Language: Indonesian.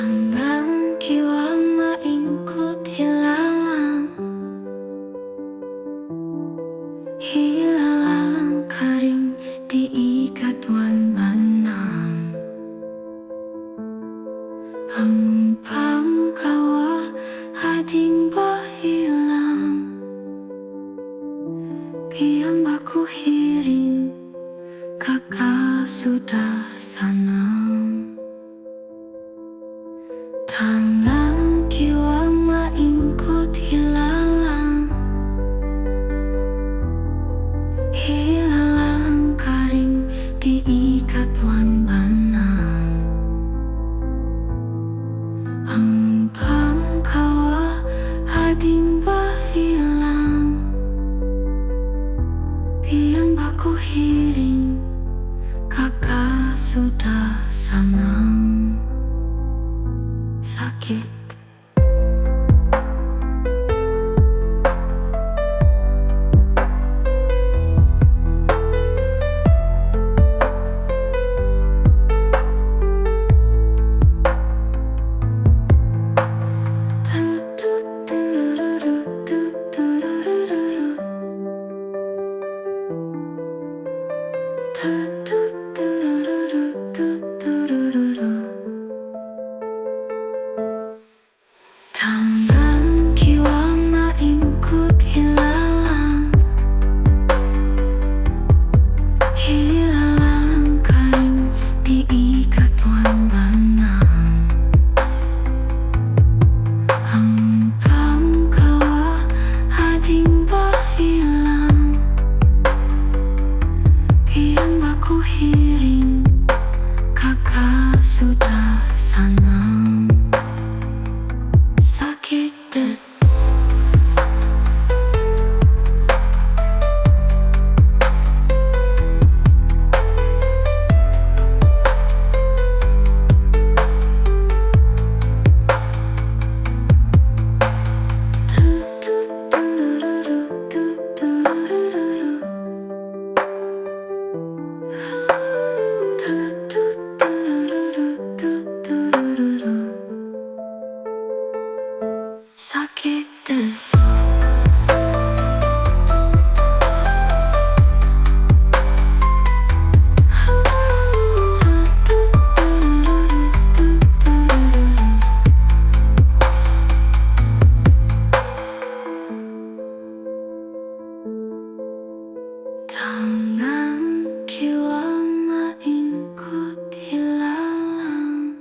Tangan kiwa maingkut hilalang, hilalang karing diikat wan banang. Amun pangkawa hading bahilang, pian baku hiring kakak sudah sanang. Tangan kiwa maingkut hilalang, hilalang karing diikat wan banang. Amun pangkawa hading bahilang, pian baku hiring kakak sudah sanang. Sakit tangan kiwa maingkut hilalang, hilalang karing diikat wan banang. Amun pangkawa hading bahilang, pian baku hiring kakak sudah sanang. Sakit deh. Sakit deh. Tangan kiwa maingkut hilalang,